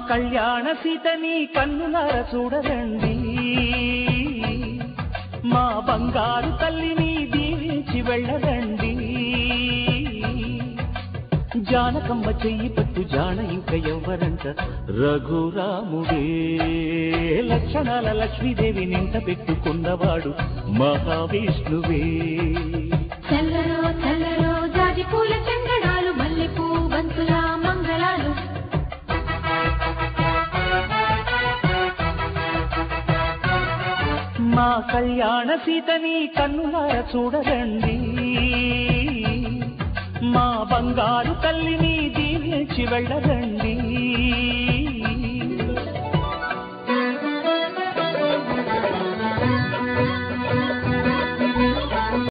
కళ్యాణ సీతని కన్నులార చూడరండి మా బంగారు తల్లిని దీవించి వెళ్ళరండి జానకమ్మ చెయ్యి పట్టు జాన ఇంక ఎవ్వరంట రఘురాముడే లక్షణాల లక్ష్మీదేవి నింట పెట్టుకున్నవాడు మహావిష్ణువే చల్లరో చల్లరో జాజి పూల చందనాలు మల్లెపూ బంతుల మంగళాలు మా కళ్యాణ సీతని కన్నులార చూడరండి మా బంగారు తల్లిని దీవించి వెళ్ళరండి